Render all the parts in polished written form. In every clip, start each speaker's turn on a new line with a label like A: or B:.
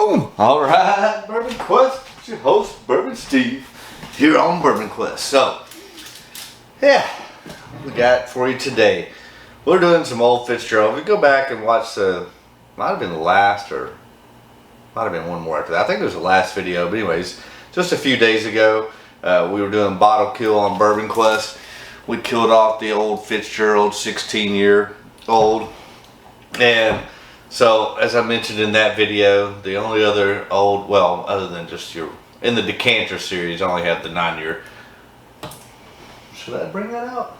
A: Boom! Alright, Bourbon Quest. It's your host, Bourbon Steve, here on Bourbon Quest. So, yeah, we got for you today. We're doing some old Fitzgerald. If you go back and watch might have been the last, or might have been one more after that. I think it was the last video, but anyways, just a few days ago, we were doing bottle kill on Bourbon Quest. We killed off the old Fitzgerald, 16-year-old, and so, as I mentioned in that video, the only other old, well, other than just in the Decanter series, I only have the 9-year. Should I bring that out?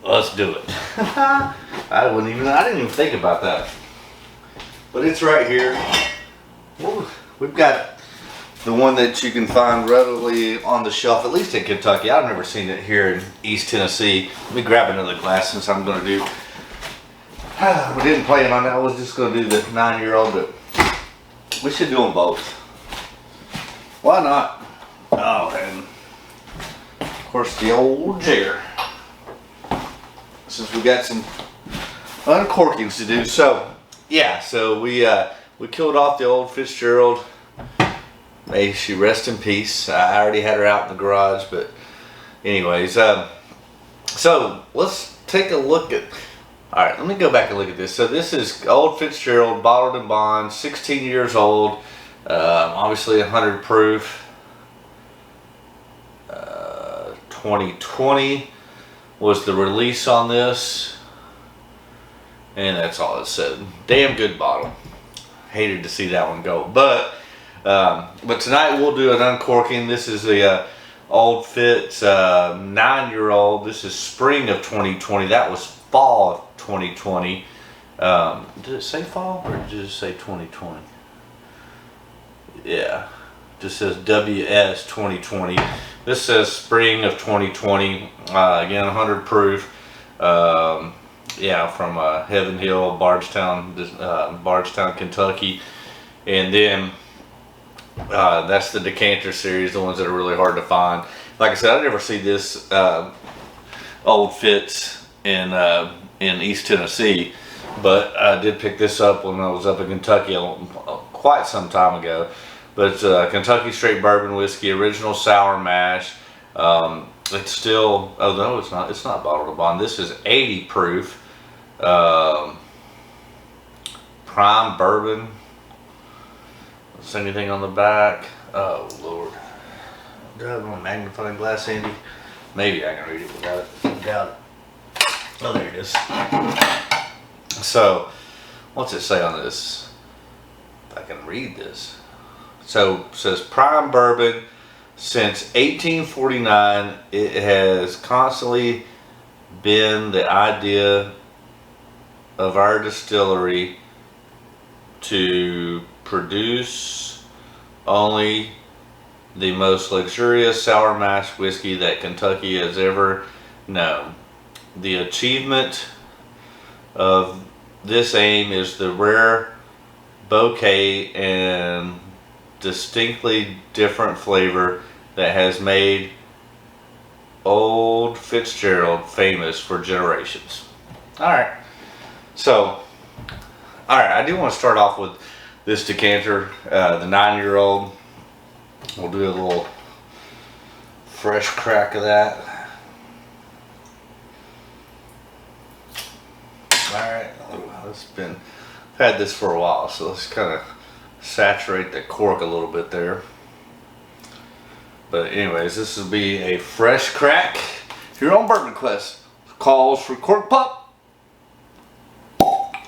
A: Let's do it. I didn't even think about that. But it's right here. Ooh, we've got the one that you can find readily on the shelf, at least in Kentucky. I've never seen it here in East Tennessee. Let me grab another glass since I'm going to do. We didn't plan on that. I was just going to do the 9-year-old, but we should do them both. Why not? Oh, and of course the old jigger. Since we got some uncorkings to do, so yeah. So we killed off the old Fitzgerald. May she rest in peace. I already had her out in the garage, but anyways, so let's take a look at. All right, let me go back and look at this. So this is old Fitzgerald, bottled in bond, 16 years old, obviously 100 proof. 2020 was the release on this, and that's all it said. Damn good bottle. Hated to see that one go, but tonight we'll do an uncorking. This is the old Fitz 9-year-old. This is spring of 2020. That was fall of 2020. Did it say fall or did it say 2020? Yeah, just says WS 2020. This says spring of 2020. Again, 100 proof. Yeah, from Heaven Hill, Bardstown, Kentucky. And then that's the Decanter series, the ones that are really hard to find. Like I said, I never see this old Fitz in East Tennessee, but I did pick this up when I was up in Kentucky quite some time ago. But it's Kentucky straight bourbon whiskey, original sour mash. It's still, oh no, it's not bottled in bond. This is 80 proof, prime bourbon. Is anything on the back? Oh Lord, do I have a magnifying glass handy? Maybe I can read it without it. Doubt it. Oh, there it is. So, what's it say on this? If I can read this. So, it says prime bourbon. Since 1849, it has constantly been the idea of our distillery to produce only the most luxurious sour mash whiskey that Kentucky has ever known. The achievement of this aim is the rare bouquet and distinctly different flavor that has made old Fitzgerald famous for generations. Alright, so I do want to start off with this Decanter, the 9-year-old. We'll do a little fresh crack of that. Alright, I've had this for a while, so let's kind of saturate the cork a little bit there. But anyways, this will be a fresh crack here on Bourbon Quest. Calls for cork pop.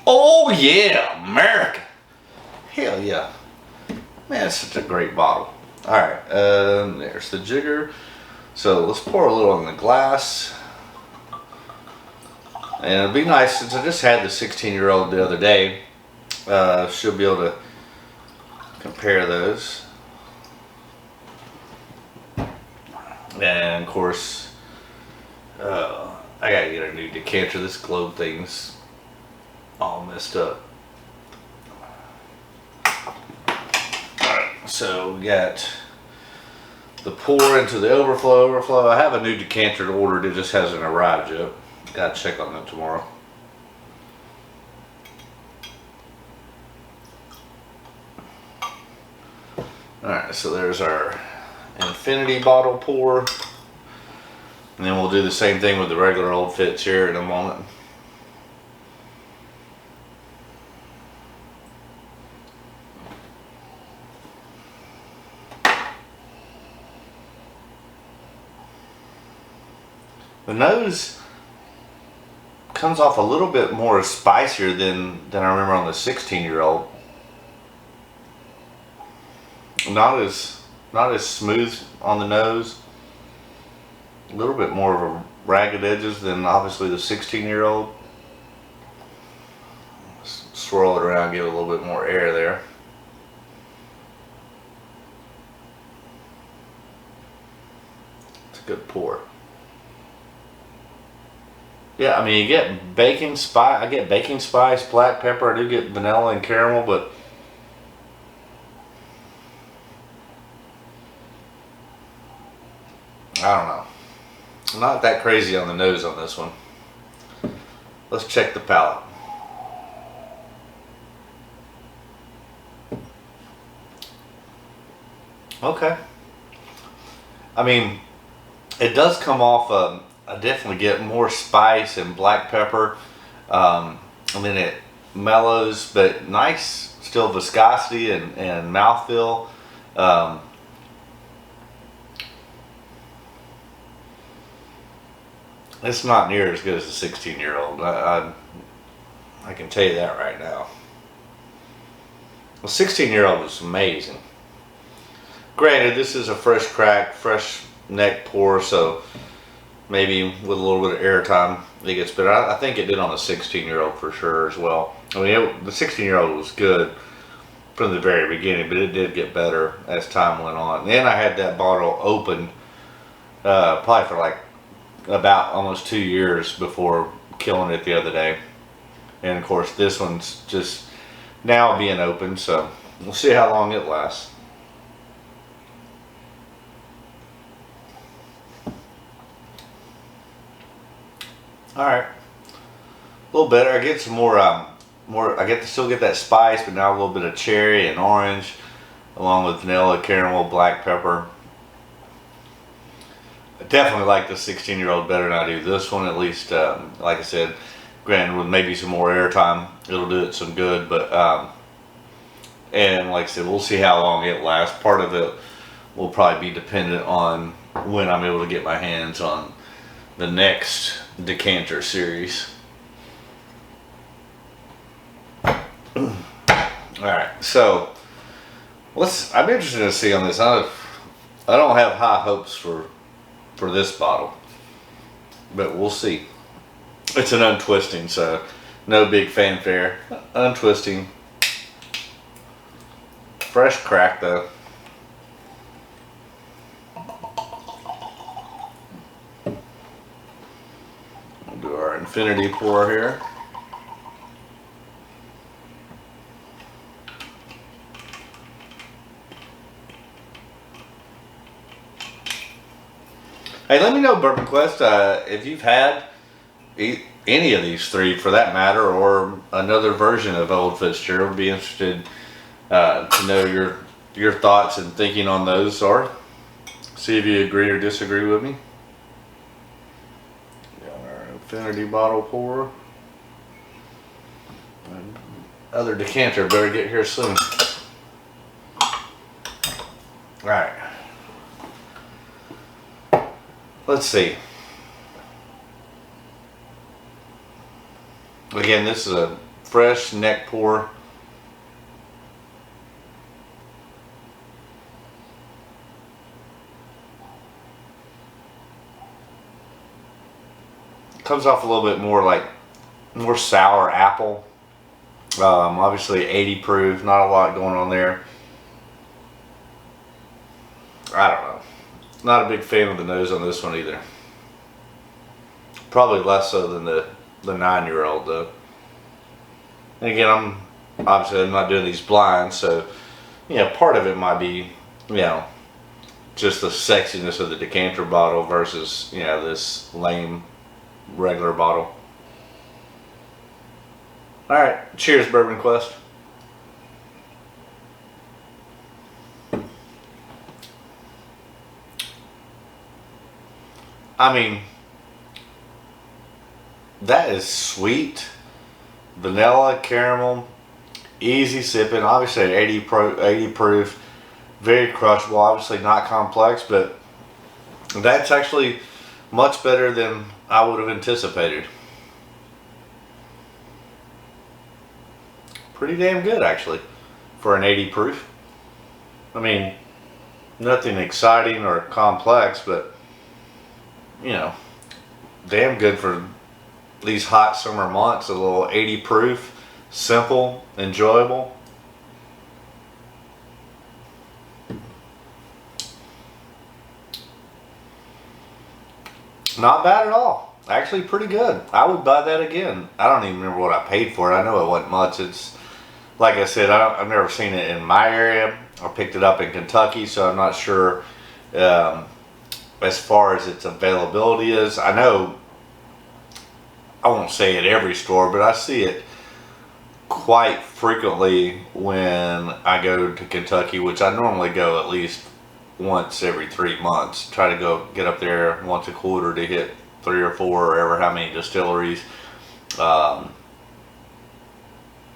A: Oh yeah, America. Hell yeah. Man, it's such a great bottle. Alright, there's the jigger. So let's pour a little in the glass. And it'd be nice, since I just had the 16-year-old the other day, she'll be able to compare those. And of course, I gotta get a new decanter. This globe thing's all messed up. Alright, so we got the pour into the overflow. I have a new decanter ordered, it just hasn't arrived yet. Gotta check on that tomorrow. Alright, so there's our infinity bottle pour. And then we'll do the same thing with the regular old Fitz here in a moment. The nose comes off a little bit more spicier than I remember on the 16-year-old. Not as smooth on the nose. A little bit more of a ragged edges than obviously the 16-year-old. Swirl it around, give it a little bit more air there. It's a good pour. Yeah, I mean, you get baking spice. I get baking spice, black pepper. I do get vanilla and caramel, but I don't know. I'm not that crazy on the nose on this one. Let's check the palate. Okay. I mean, it does come off. I definitely get more spice and black pepper, and then it mellows, but nice still viscosity and mouthfeel. It's not near as good as the 16-year-old. I can tell you that right now. The 16-year-old was amazing. Granted, this is a fresh crack, fresh neck pour, so maybe with a little bit of air time it gets better. I think it did on the 16-year-old for sure as well. I mean, the 16-year-old was good from the very beginning, but it did get better as time went on. And I had that bottle open probably for like about almost 2 years before killing it the other day. And of course this one's just now being open, so we'll see how long it lasts. All right, a little better. I get some more. I get to still get that spice, but now a little bit of cherry and orange, along with vanilla, caramel, black pepper. I definitely like the 16-year-old better than I do this one. At least, like I said, granted with maybe some more air time, it'll do it some good. But and like I said, we'll see how long it lasts. Part of it will probably be dependent on when I'm able to get my hands on the next Decanter series. Alright, so I'm interested to see on this. I don't have high hopes for this bottle, but we'll see. It's an untwisting, so no big fanfare. Untwisting. Fresh crack though. We'll do our infinity pour here. Hey, let me know, Bourbon Quest, if you've had any of these three, for that matter, or another version of Old Fitzgerald. Would be interested to know your thoughts and thinking on those, or see if you agree or disagree with me. Got our infinity bottle pour. Other decanter better get here soon. All right. Let's see. Again, this is a fresh neck pour. Comes off a little bit more like more sour apple. Obviously 80 proof, not a lot going on there. I don't know. Not a big fan of the nose on this one either. Probably less so than the 9-year-old though. And again, I'm not doing these blind, so part of it might be just the sexiness of the decanter bottle versus this lame regular bottle. All right, cheers, Bourbon Quest. I mean, that is sweet. Vanilla, caramel, easy sipping. Obviously 80 proof, very crushable. Obviously not complex, but that's actually much better than I would have anticipated. Pretty damn good actually for an 80 proof. I mean, nothing exciting or complex, but you know, damn good for these hot summer months. A little 80 proof, simple, enjoyable. Not bad at all. Actually pretty good. I would buy that again. I don't even remember what I paid for it. I know it wasn't much. It's like I said, I've never seen it in my area. I picked it up in Kentucky, so I'm not sure as far as its availability is. I know, I won't say at every store, but I see it quite frequently when I go to Kentucky, which I normally go at least once every 3 months. Try to go get up there once a quarter to hit 3 or 4 or ever how many distilleries. And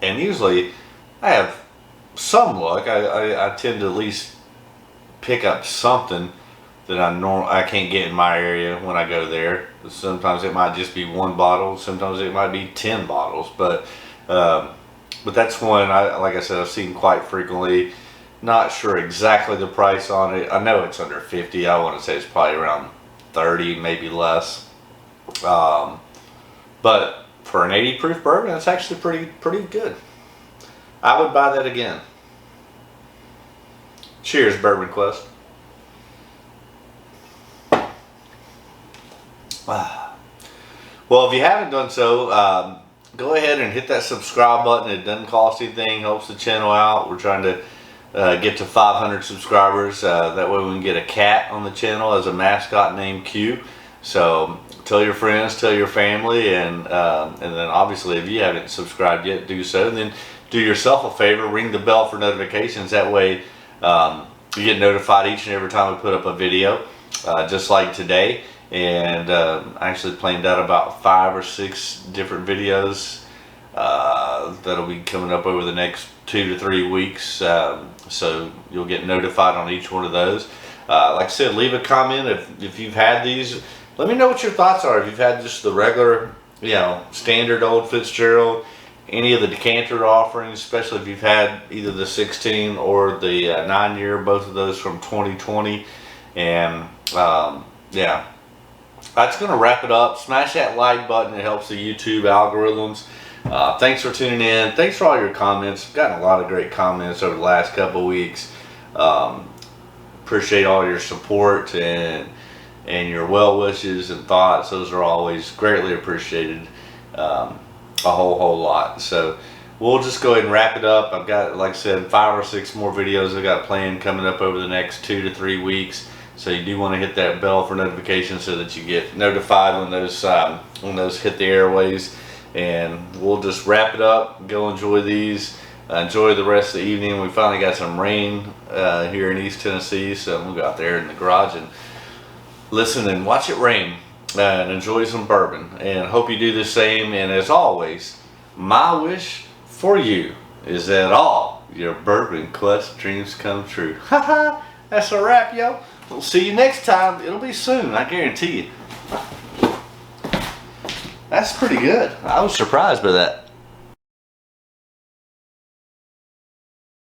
A: usually I have some luck. I tend to at least pick up something that I can't get in my area when I go there. Sometimes it might just be 1 bottle. Sometimes it might be 10 bottles. But that's one like I said, I've seen quite frequently. Not sure exactly the price on it. I know it's under 50. I want to say it's probably around 30, maybe less. But for an 80 proof bourbon, that's actually pretty good. I would buy that again. Cheers, Bourbon Quest. Well, if you haven't done so, go ahead and hit that subscribe button. It doesn't cost anything, helps the channel out. We're trying to get to 500 subscribers. That way we can get a cat on the channel as a mascot named Q. So tell your friends, tell your family, and then obviously if you haven't subscribed yet, do so. And then do yourself a favor, ring the bell for notifications. That way you get notified each and every time we put up a video, just like today. And I actually planned out about 5 or 6 different videos that'll be coming up over the next 2 to 3 weeks, so you'll get notified on each one of those. Like I said, leave a comment if you've had these. Let me know what your thoughts are. If you've had just the regular, standard old Fitzgerald, any of the Decanter offerings, especially if you've had either the 16 or the 9-year, both of those from 2020. And yeah, that's going to wrap it up. Smash that like button. It helps the YouTube algorithms. Thanks for tuning in. Thanks for all your comments. I've gotten a lot of great comments over the last couple of weeks. Appreciate all your support and your well wishes and thoughts. Those are always greatly appreciated. A whole lot. So we'll just go ahead and wrap it up. I've got, like I said, 5 or 6 more videos I've got planned coming up over the next 2 to 3 weeks. So you do want to hit that bell for notifications so that you get notified when those hit the airways. And we'll just wrap it up. Go enjoy these. Enjoy the rest of the evening. We finally got some rain here in East Tennessee, so we'll go out there in the garage and listen and watch it rain and enjoy some bourbon. And hope you do the same. And as always, my wish for you is that all your Bourbon Quest dreams come true. Haha, that's a wrap, yo. We'll see you next time. It'll be soon, I guarantee you. That's pretty good. I was surprised by that.